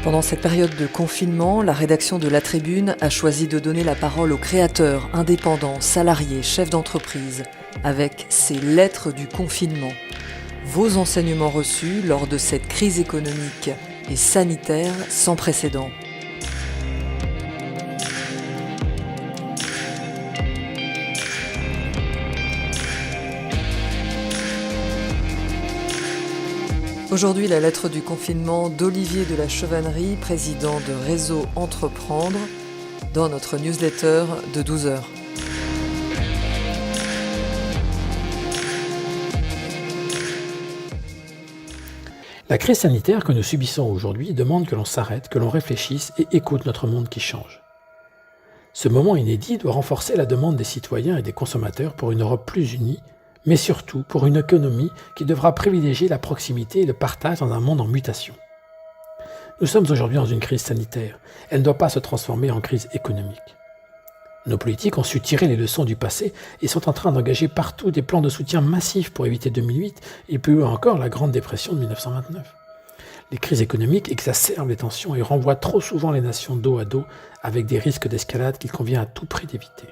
Pendant cette période de confinement, la rédaction de La Tribune a choisi de donner la parole aux créateurs, indépendants, salariés, chefs d'entreprise, avec ces lettres du confinement. Vos enseignements reçus lors de cette crise économique et sanitaire sans précédent. Aujourd'hui, la lettre du confinement d'Olivier de la Chevannerie, président de Réseau Entreprendre, dans notre newsletter de 12h. La crise sanitaire que nous subissons aujourd'hui demande que l'on s'arrête, que l'on réfléchisse et écoute notre monde qui change. Ce moment inédit doit renforcer la demande des citoyens et des consommateurs pour une Europe plus unie, mais surtout pour une économie qui devra privilégier la proximité et le partage dans un monde en mutation. Nous sommes aujourd'hui dans une crise sanitaire. Elle ne doit pas se transformer en crise économique. Nos politiques ont su tirer les leçons du passé et sont en train d'engager partout des plans de soutien massifs pour éviter 2008 et plus loin encore la Grande Dépression de 1929. Les crises économiques exacerbent les tensions et renvoient trop souvent les nations dos à dos avec des risques d'escalade qu'il convient à tout prix d'éviter.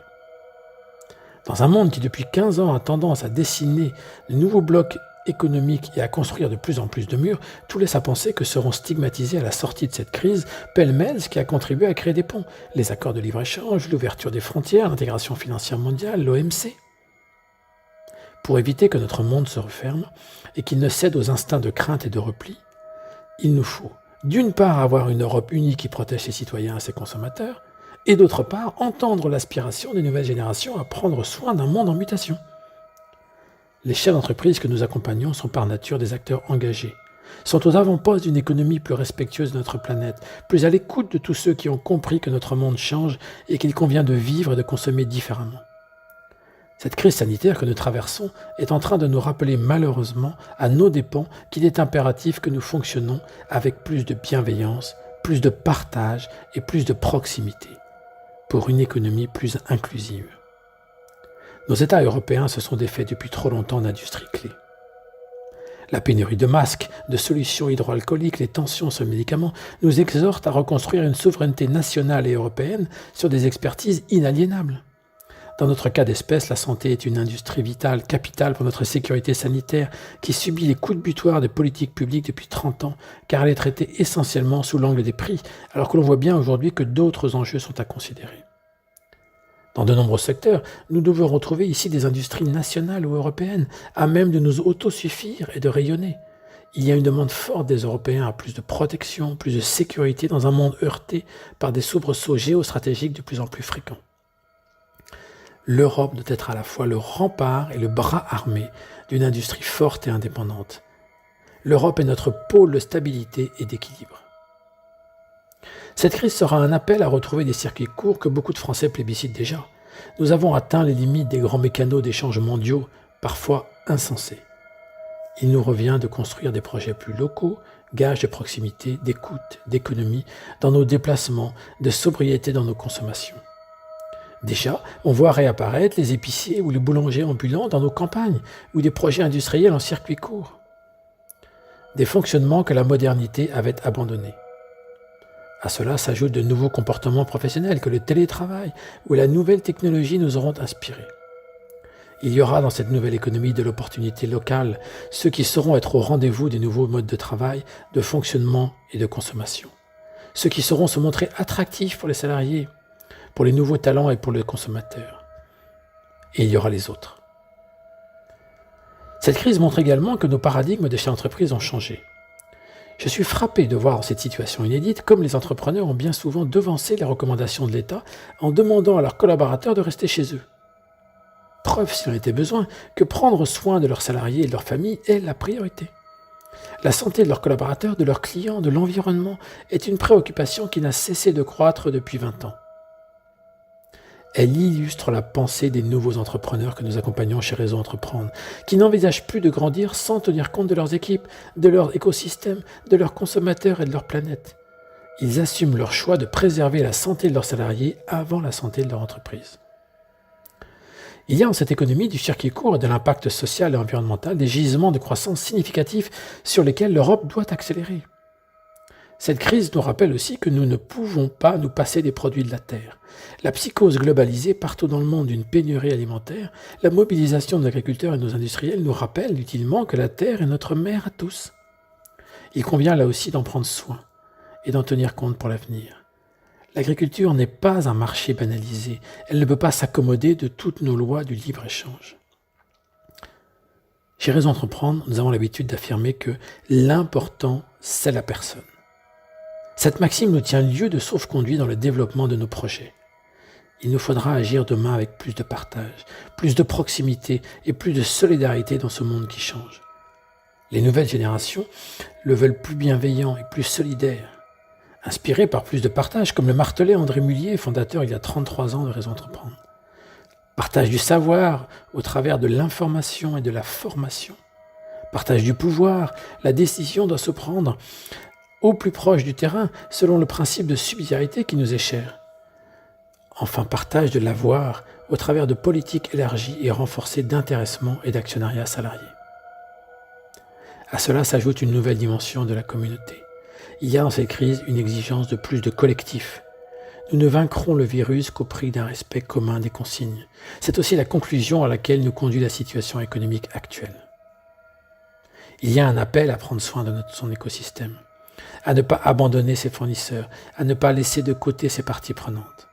Dans un monde qui depuis 15 ans a tendance à dessiner de nouveaux blocs économiques et à construire de plus en plus de murs, tout laisse à penser que seront stigmatisés à la sortie de cette crise pêle-mêle ce qui a contribué à créer des ponts, les accords de libre-échange, l'ouverture des frontières, l'intégration financière mondiale, l'OMC. Pour éviter que notre monde se referme et qu'il ne cède aux instincts de crainte et de repli, il nous faut d'une part avoir une Europe unie qui protège ses citoyens et ses consommateurs, et d'autre part, entendre l'aspiration des nouvelles générations à prendre soin d'un monde en mutation. Les chefs d'entreprise que nous accompagnons sont par nature des acteurs engagés, sont aux avant-postes d'une économie plus respectueuse de notre planète, plus à l'écoute de tous ceux qui ont compris que notre monde change et qu'il convient de vivre et de consommer différemment. Cette crise sanitaire que nous traversons est en train de nous rappeler malheureusement, à nos dépens, qu'il est impératif que nous fonctionnons avec plus de bienveillance, plus de partage et plus de proximité, pour une économie plus inclusive. Nos États européens se sont défaits depuis trop longtemps d'industries clés. La pénurie de masques, de solutions hydroalcooliques, les tensions sur les médicaments nous exhortent à reconstruire une souveraineté nationale et européenne sur des expertises inaliénables. Dans notre cas d'espèce, la santé est une industrie vitale, capitale pour notre sécurité sanitaire, qui subit les coups de butoir des politiques publiques depuis 30 ans, car elle est traitée essentiellement sous l'angle des prix, alors que l'on voit bien aujourd'hui que d'autres enjeux sont à considérer. Dans de nombreux secteurs, nous devons retrouver ici des industries nationales ou européennes, à même de nous autosuffire et de rayonner. Il y a une demande forte des Européens à plus de protection, plus de sécurité dans un monde heurté par des soubresauts géostratégiques de plus en plus fréquents. L'Europe doit être à la fois le rempart et le bras armé d'une industrie forte et indépendante. L'Europe est notre pôle de stabilité et d'équilibre. Cette crise sera un appel à retrouver des circuits courts que beaucoup de Français plébiscitent déjà. Nous avons atteint les limites des grands mécanos d'échanges mondiaux, parfois insensés. Il nous revient de construire des projets plus locaux, gages de proximité, d'écoute, d'économie, dans nos déplacements, de sobriété dans nos consommations. Déjà, on voit réapparaître les épiciers ou les boulangers ambulants dans nos campagnes ou des projets industriels en circuit court. Des fonctionnements que la modernité avait abandonnés. À cela s'ajoutent de nouveaux comportements professionnels que le télétravail ou la nouvelle technologie nous auront inspirés. Il y aura dans cette nouvelle économie de l'opportunité locale, ceux qui sauront être au rendez-vous des nouveaux modes de travail, de fonctionnement et de consommation. Ceux qui sauront se montrer attractifs pour les salariés, pour les nouveaux talents et pour le consommateur. Et il y aura les autres. Cette crise montre également que nos paradigmes des chefs d'entreprise ont changé. Je suis frappé de voir dans cette situation inédite comme les entrepreneurs ont bien souvent devancé les recommandations de l'État en demandant à leurs collaborateurs de rester chez eux. Preuve, s'il en était besoin, que prendre soin de leurs salariés et de leurs familles est la priorité. La santé de leurs collaborateurs, de leurs clients, de l'environnement est une préoccupation qui n'a cessé de croître depuis 20 ans. Elle illustre la pensée des nouveaux entrepreneurs que nous accompagnons chez Réseau Entreprendre, qui n'envisagent plus de grandir sans tenir compte de leurs équipes, de leur écosystème, de leurs consommateurs et de leur planète. Ils assument leur choix de préserver la santé de leurs salariés avant la santé de leur entreprise. Il y a dans cette économie du circuit court et de l'impact social et environnemental des gisements de croissance significatifs sur lesquels l'Europe doit accélérer. Cette crise nous rappelle aussi que nous ne pouvons pas nous passer des produits de la terre. La psychose globalisée partout dans le monde d'une pénurie alimentaire, la mobilisation de nos agriculteurs et de nos industriels nous rappelle utilement que la terre est notre mère à tous. Il convient là aussi d'en prendre soin et d'en tenir compte pour l'avenir. L'agriculture n'est pas un marché banalisé, elle ne peut pas s'accommoder de toutes nos lois du libre-échange. Chez Raison Entreprendre, nous avons l'habitude d'affirmer que l'important, c'est la personne. Cette maxime nous tient lieu de sauf-conduit dans le développement de nos projets. Il nous faudra agir demain avec plus de partage, plus de proximité et plus de solidarité dans ce monde qui change. Les nouvelles générations le veulent plus bienveillant et plus solidaire. Inspiré par plus de partage, comme le martelait André Mullier, fondateur il y a 33 ans de Raison Entreprendre. Partage du savoir au travers de l'information et de la formation. Partage du pouvoir, la décision doit se prendre au plus proche du terrain, selon le principe de subsidiarité qui nous est cher. Enfin, partage de l'avoir au travers de politiques élargies et renforcées d'intéressement et d'actionnariat salarié. À cela s'ajoute une nouvelle dimension de la communauté. Il y a dans cette crise une exigence de plus de collectif. Nous ne vaincrons le virus qu'au prix d'un respect commun des consignes. C'est aussi la conclusion à laquelle nous conduit la situation économique actuelle. Il y a un appel à prendre soin de son écosystème, à ne pas abandonner ses fournisseurs, à ne pas laisser de côté ses parties prenantes.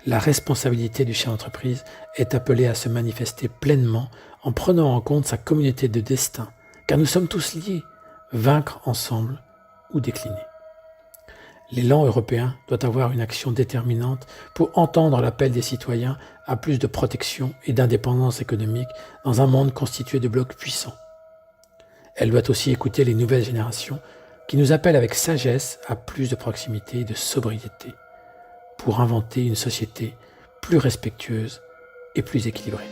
La responsabilité du chef d'entreprise est appelée à se manifester pleinement en prenant en compte sa communauté de destin, car nous sommes tous liés, vaincre ensemble ou décliner. L'élan européen doit avoir une action déterminante pour entendre l'appel des citoyens à plus de protection et d'indépendance économique dans un monde constitué de blocs puissants. Elle doit aussi écouter les nouvelles générations qui nous appellent avec sagesse à plus de proximité et de sobriété pour inventer une société plus respectueuse et plus équilibrée.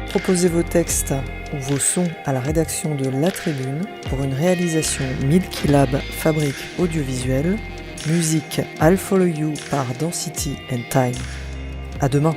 Proposez vos textes ou vos sons à la rédaction de La Tribune pour une réalisation Milky Lab Fabrique audiovisuelle. Musique I'll Follow You par Density and Time. À demain.